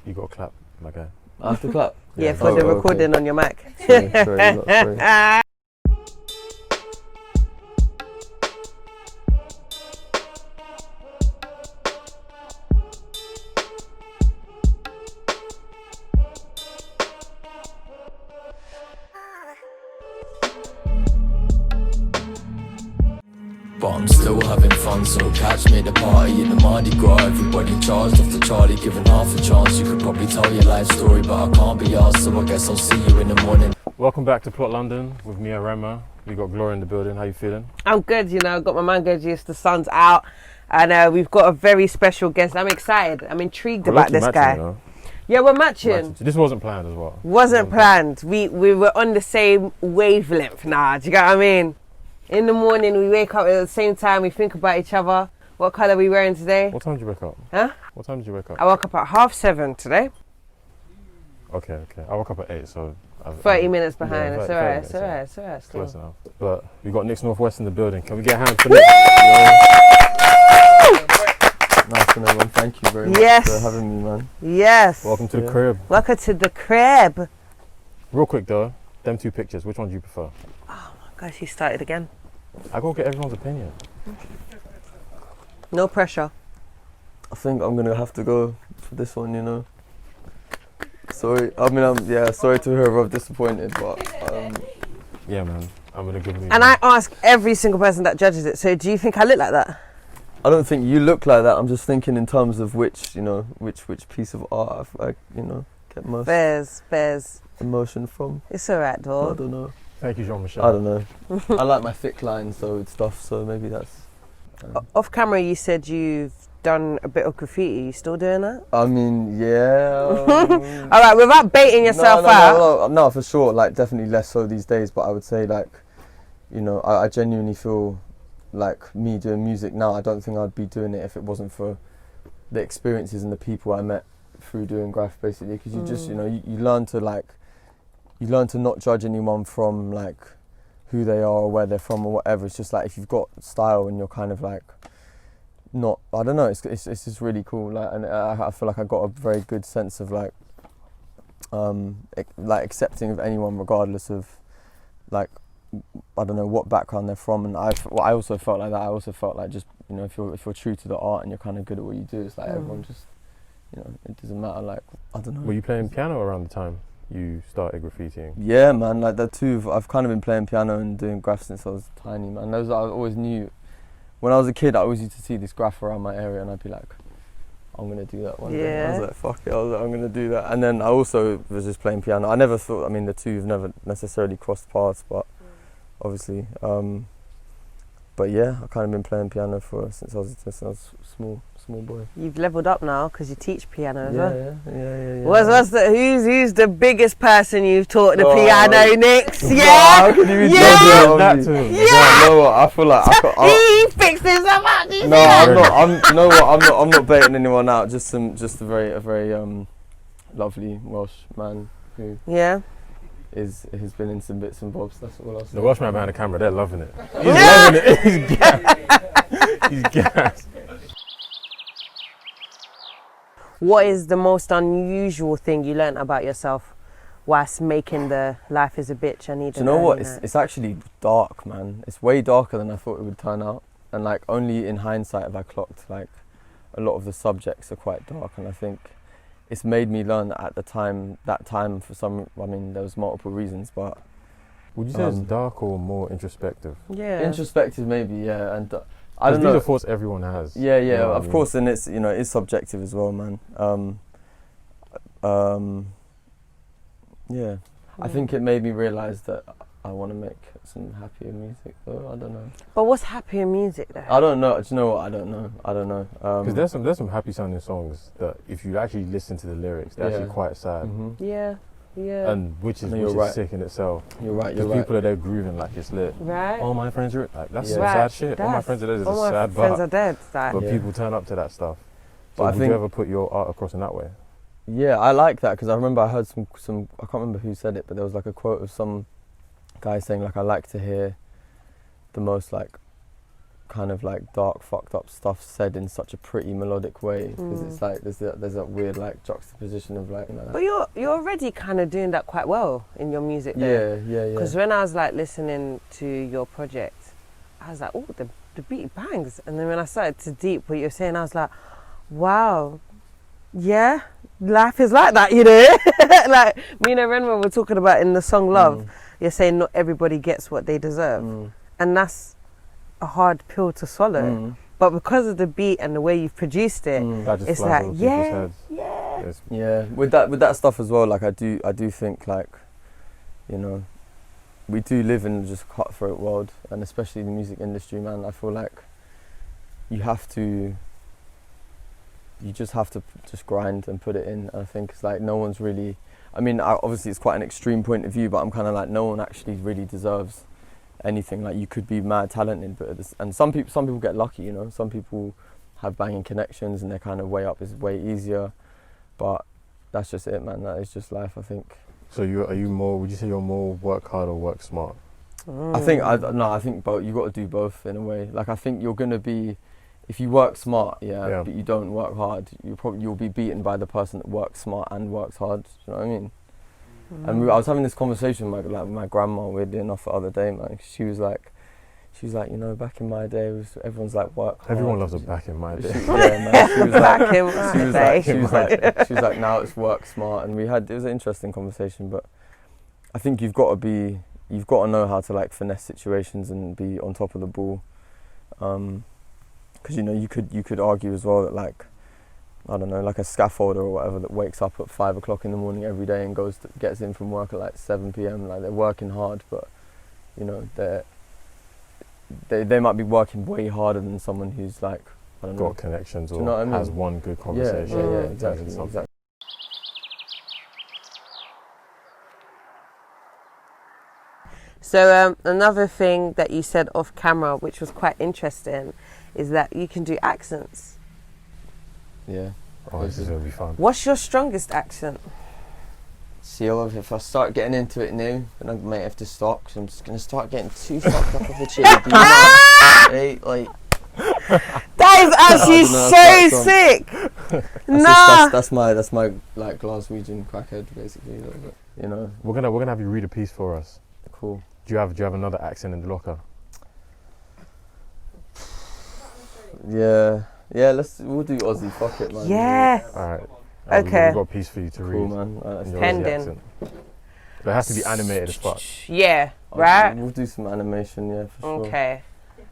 You got to clap, my guy. I have to clap? Yeah, for the recording on your mic. Sorry. But I'm still having fun, so catch me at the party in the Mardi Gras. Everybody charged off the Charlie, given half a chance. You could probably tell your life story, but I can't be asked, so I guess I'll see you in the morning. Welcome back to Plot London with me, Arenma. We got Glory in the building. How you feeling? I'm good, you know. I've got my mango juice, the sun's out, and we've got a very special guest. I'm excited. I'm intrigued about this guy. You know? Yeah, we're matching. This wasn't planned as well. Wasn't planned. We were on the same wavelength now. Do you get what I mean? In the morning, we wake up at the same time. We think about each other. What colour are we wearing today? What time did you wake up? Huh? What time did you wake up? I woke up at 7:30 today. Okay. I woke up at 8, so... 30 minutes behind. Yeah, It's alright. It's alright. Close enough. But we got Nix Northwest in the building. Can we get a hand for Nix? Nice to know, man. Thank you very much for having me, man. Yes. Welcome to the crib. Welcome to the crib. Real quick though, them two pictures, which one do you prefer? Oh my gosh, he started again. I gotta get everyone's opinion. No pressure. I think I'm gonna have to go for this one, you know. Sorry, sorry to whoever I've disappointed, but yeah, man, I'm gonna give you. And I ask every single person that judges it. So, do you think I look like that? I don't think you look like that. I'm just thinking in terms of which piece of art I get most Bears. emotion from. It's alright, though. I don't know. Thank you, Jean-Michel. I don't know. I like my thick lines, so maybe that's. Off camera, you said you've done a bit of graffiti. You still doing that? I mean, yeah. All right, without baiting yourself out. No, for sure. Like, definitely less so these days. But I would say, like, you know, I genuinely feel like me doing music now. I don't think I'd be doing it if it wasn't for the experiences and the people I met through doing graph, basically. Because you just, you know, you learn to not judge anyone from like who they are or where they're from or whatever. It's just like if you've got style and you're kind of like not, I don't know, it's just really cool. Like, and I feel like I got a very good sense of like accepting of anyone regardless of like, I don't know what background they're from. And I also felt like that. I also felt like just, you know, if you're true to the art and you're kind of good at what you do, it's like everyone just, you know, it doesn't matter. Like, I don't know. Were you playing piano around the time you started graffitiing? Yeah, man. Like I've kind of been playing piano and doing graph since I was tiny, man. Those I always knew. When I was a kid, I always used to see this graph around my area, and I'd be like, I'm gonna do that one day. I was like, fuck it, I'm gonna do that. And then I also was just playing piano. I never thought, I mean, the two have never necessarily crossed paths, but obviously. But yeah, I've kind of been playing piano since I was small boy. You've leveled up now because you teach piano as well. Yeah. Who's the biggest person you've taught the piano, Nix? Yeah. How can you that too? Yeah. You know what? I feel like he fixes them up. No, I'm not. You know what? I'm not baiting anyone out. Just a very lovely Welsh man who has been in some bits and bobs. That's all I'll say. The Welsh man behind the camera, they're loving it. He's loving it. He's gassed. He's gassed. What is the most unusual thing you learnt about yourself whilst making the Life is a Bitch? Do you know what? It's actually dark, man. It's way darker than I thought it would turn out. And like only in hindsight have I clocked like a lot of the subjects are quite dark. And I think it's made me learn that at that time for some, I mean, there was multiple reasons, but... Would you say it's dark or more introspective? Yeah. Introspective maybe, yeah. And I don't know. These are thoughts everyone has. Yeah, you know of course, and it's, you know, it's subjective as well, man. Yeah. I think it made me realise that I want to make some happier music, though. I don't know. But what's happier music, though? I don't know. Do you know what? I don't know. Because there's some happy sounding songs that if you actually listen to the lyrics, they're actually quite sad. Mm-hmm. Yeah. And which is sick in itself. You're right. Because people are there grooving like it's lit. Right. All my friends are like, that's some sad shit. All my friends are dead is a sad bar. All my friends are dead. But people turn up to that stuff. So would you ever put your art across in that way? Yeah, I like that because I remember I heard some I can't remember who said it, but there was like a quote of some guy saying like, I like to hear the most like kind of like dark, fucked up stuff said in such a pretty melodic way, because it's like there's that weird like juxtaposition of like. But you're already kind of doing that quite well in your music. Yeah. Because when I was like listening to your project, I was like, oh, the beat bangs, and then when I started to deep what you're saying, I was like, wow, yeah, life is like that, you know. Like me and Arenma were talking about in the song Love. You're saying not everybody gets what they deserve, and that's a hard pill to swallow. But because of the beat and the way you've produced it, it's like yeah. With that stuff as well, like I do think like, you know, we do live in just a cutthroat world, and especially the music industry, man. I feel like you just have to just grind and put it in. I think it's like no one's really, I mean, obviously it's quite an extreme point of view, but I'm kind of like, no one actually really deserves anything. Like, you could be mad talented, but and some people get lucky, you know. Some people have banging connections and their kind of way up is way easier, but that's just it, man. That is just life, I think. So are you more, would you say you're more work hard or work smart? I think both. You got to do both in a way. Like, I think you're gonna be, if you work smart, but you don't work hard, you'll be beaten by the person that works smart and works hard. Do you know what I mean? And I was having this conversation with my grandma, weirdly enough, the other day, man. She was like, you know, back in my day, everyone's like, work hard. Everyone loves a back in my day. She was like, she was like, now it's work smart, and it was an interesting conversation. But I think you've got to know how to like finesse situations and be on top of the ball. Because you know, you could argue as well that, like, I don't know, like a scaffolder or whatever that wakes up at 5 o'clock in the morning every day and gets in from work at like 7 p.m. Like, they're working hard, but you know, they might be working way harder than someone who's like, I don't know, got connections or you know what I mean? has one good conversation. Yeah, exactly. So another thing that you said off camera, which was quite interesting, is that you can do accents. Yeah. Oh, this is gonna be fun. What's your strongest accent? See, if I start getting into it now, then I might have to stop, because I'm just going to start getting too fucked up with the chili beans. Right, like, That is actually so sick. That's my like Glaswegian crackhead, basically. You know. We're gonna have you read a piece for us. Cool. Do you have another accent in the locker? Yeah, we'll do Aussie. Fuck it, man. Yeah. All right. Okay. We've got a piece for you to read. Cool, man. In your Aussie Pending. accent. But it has to be animated as fuck. Yeah. Right. We'll do some animation, yeah, for sure. Okay.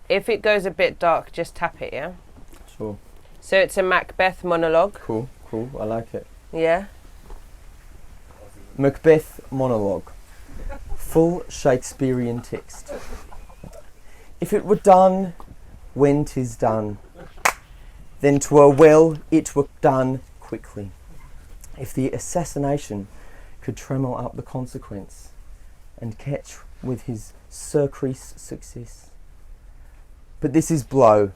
If it goes a bit dark, just tap it, yeah? Sure. So it's a Macbeth monologue. Cool. I like it. Yeah? Macbeth monologue. Full Shakespearean text. If it were done when 'tis done, then 'twere well it were done quickly. If the assassination could tremble up the consequence and catch with his surcease success. But this is blow.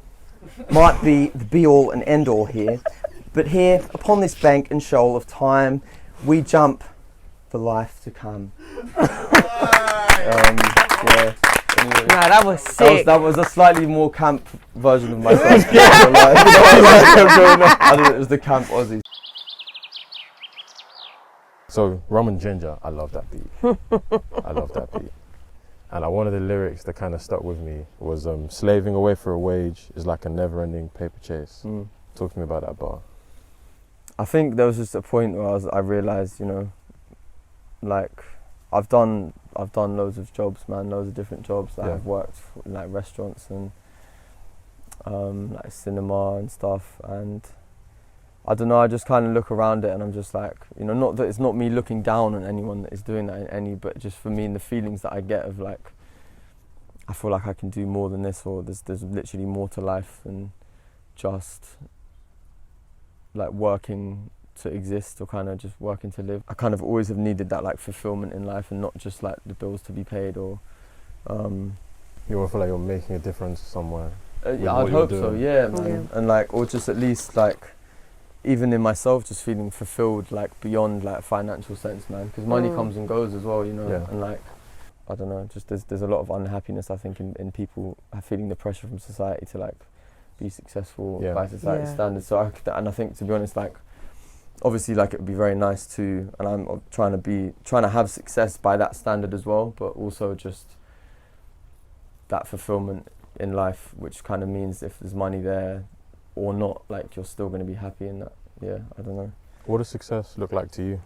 Might be the be-all and end-all here, but here, upon this bank and shoal of time, we jump for life to come. Yeah. Anyway, Nah, that was sick. that was a slightly more camp version of myself. I think it was the camp Aussies. So, Rum and Ginger, I love that beat. And one of the lyrics that kind of stuck with me was slaving away for a wage is like a never-ending paper chase. Talk to me about that bar. I think there was just a point where I realised, you know, like I've done loads of jobs, man, loads of different jobs. Like, I've worked for, like, restaurants and like cinema and stuff, and I don't know, I just kind of look around it and I'm just like, you know, not that it's not me looking down on anyone that is doing that in any, but just for me and the feelings that I get of like, I feel like I can do more than this, or there's literally more to life than just like working to exist or kind of just working to live. I kind of always have needed that like fulfillment in life and not just like the bills to be paid or you feel like you're making a difference somewhere. Yeah, I'd hope so, yeah, man. And like, or just at least like, even in myself, just feeling fulfilled, like beyond like financial sense, man. Because money comes and goes as well, you know. Yeah. And like, I don't know, just there's a lot of unhappiness, I think, in people feeling the pressure from society to like be successful by society standards. So I think, to be honest, like obviously, like it would be very nice to, and I'm trying to have success by that standard as well, but also just that fulfillment in life, which kind of means if there's money there or not, like you're still going to be happy in that. Yeah, I don't know. What does success look like to you?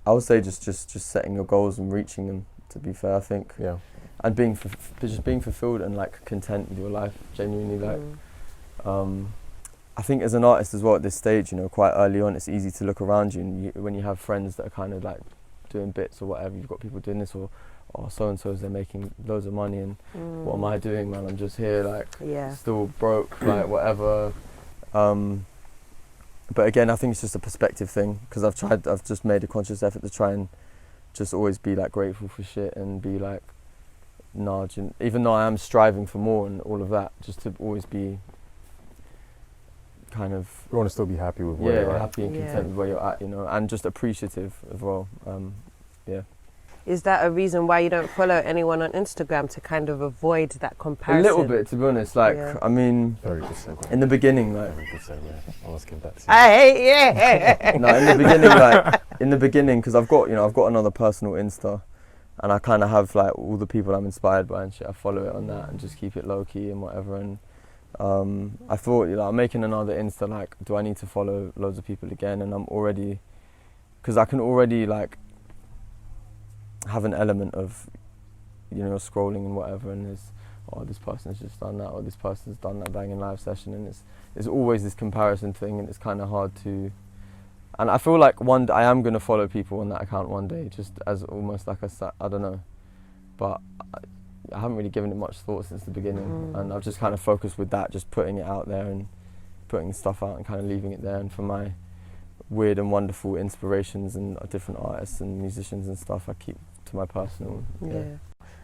I would say just setting your goals and reaching them, to be fair, I think. Yeah. And being fulfilled and like content with your life, genuinely, like. I think as an artist as well at this stage, you know, quite early on, it's easy to look around you, and when you have friends that are kind of like doing bits or whatever, you've got people doing this, or so-and-so's, they're making loads of money, and what am I doing, man? I'm just here, like, still broke, like, whatever. But again, I think it's just a perspective thing, because I've just made a conscious effort to try and just always be like grateful for shit and be like, even though I am striving for more and all of that, just to always be kind of... You want to still be happy with where you're at. Happy and content with where you're at, you know, and just appreciative as well. Is that a reason why you don't follow anyone on Instagram, to kind of avoid that comparison? A little bit, to be honest. Like, I mean, very good segue. In the beginning, like, very good segue. I must give that to you. No, in the beginning, because I've got another personal Insta, and I kind of have like all the people I'm inspired by and shit. I follow it on that and just keep it low key and whatever. And I thought, you know, I'm making another Insta. Like, do I need to follow loads of people again? And I'm already, because I can already like have an element of, you know, scrolling and whatever, and there's, oh, this person's just done that, or this person's done that banging live session, and it's always this comparison thing, and it's kind of hard to. And I feel like I am going to follow people on that account one day, just as almost like I don't know, but I haven't really given it much thought since the beginning, and I've just kind of focused with that, just putting it out there and putting stuff out and kind of leaving it there. And for my weird and wonderful inspirations and different artists and musicians and stuff, I keep to my personal. Yeah.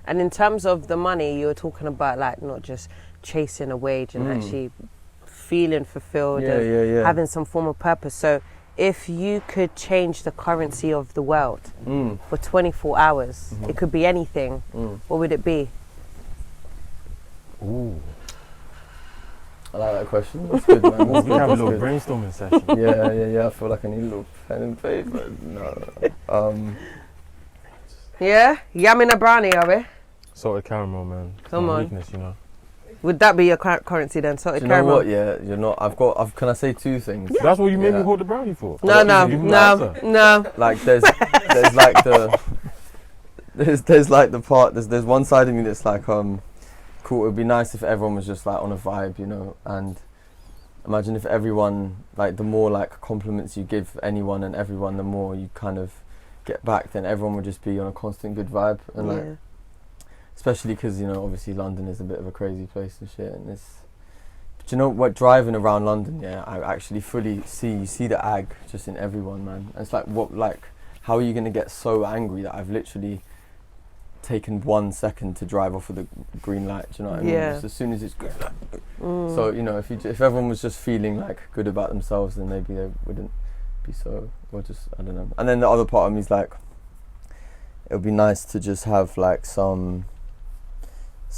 And in terms of the money, you were talking about like not just chasing a wage and actually feeling fulfilled and having some form of purpose. So if you could change the currency of the world for 24 hours, it could be anything, what would it be? Ooh. I like that question. That's good, man. We have a little brainstorming session. Yeah. I feel like I need a little pen and paper. No. Yeah? Yamming a brownie, are we? Salted caramel, man. Come on. Weakness, you know. Would that be your currency then? Salted Do you caramel? know what? Yeah, you're not. Can I say two things? Yeah. That's what you made me hold the brownie for. No. Like there's like there's like the part. There's one side of me that's like cool. It would be nice if everyone was just like on a vibe, you know. And imagine if everyone, like, the more like compliments you give anyone and everyone, the more you kind of get back. Then everyone would just be on a constant good vibe, and like. Especially because, you know, obviously London is a bit of a crazy place and shit, and it's... But you know what, driving around London, I actually fully see the ag just in everyone, man. And it's like, how are you going to get so angry that I've literally taken 1 second to drive off with a green light, do you know what I mean? Just as soon as it's green light. So, you know, if everyone was just feeling like good about themselves, then maybe they wouldn't be so, or just, I don't know. And then the other part of me is like, it would be nice to just have like some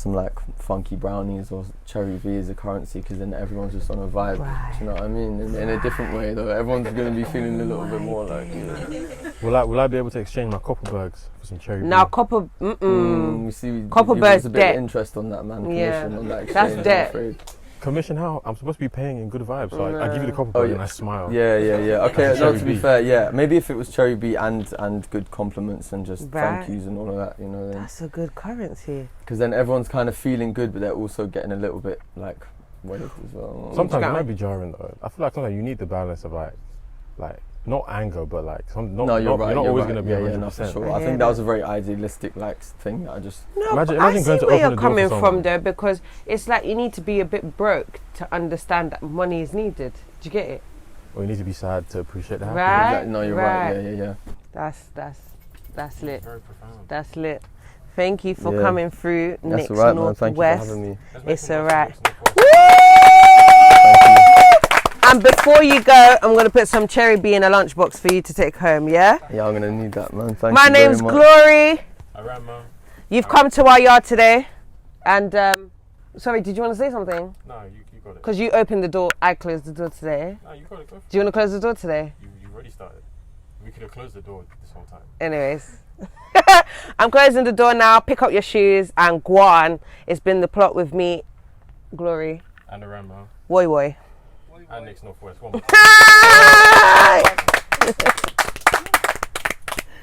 like funky brownies or cherry V as a currency, because then everyone's just on a vibe. Right. Do you know what I mean? In a different way though. Everyone's going to be feeling a little bit more like, you know. Will I be able to exchange my Copperbergs for some cherry V? Now copper. We see. Copperberg's there's a bit debt. of interest on that, man. Commission on that exchange, That's debt. I'm afraid. Commission how? I'm supposed to be paying in good vibes, so I give you the Copperberg and I smile. Yeah. Okay, no, to be fair, yeah. Maybe if it was cherry B and good compliments and just thank yous and all of that, you know. Then, that's a good currency. because then everyone's kind of feeling good, but they're also getting a little bit like wedded as well. Sometimes it might be jarring though. I feel like sometimes you need the balance of like not anger, but like you're right. You're not always right. going to be 100%. No, for sure. I think that was a very idealistic like thing that I just. No, imagine I see going to where open you're the door coming for from someone. though, because it's like you need to be a bit broke to understand that money is needed. Do you get it? Or you need to be sad to appreciate the happiness. Right. Exactly. No, you're right. Yeah. That's lit. Very profound. That's lit. Thank you for coming through, Nix That's alright, man. Thank you for Northwest. having me. It's alright. Thank you. And And before you go, I'm going to put some cherry bee in a lunchbox for you to take home, yeah? Yeah, I'm gonna need that, man. Thank My you very name's much. Glory. Arenma. You've come to our yard today. And, sorry, did you want to say something? No, you got it. Because you opened the door, I closed the door today. No, you got it. Go for Do you want to close the door today? You've already started. We could have closed the door this whole time. Anyways. I'm closing the door now. Pick up your shoes and go on. It's been the plot with me, Glory. And Arenma. Woy woy. And Nix Northwest. One more. Hi!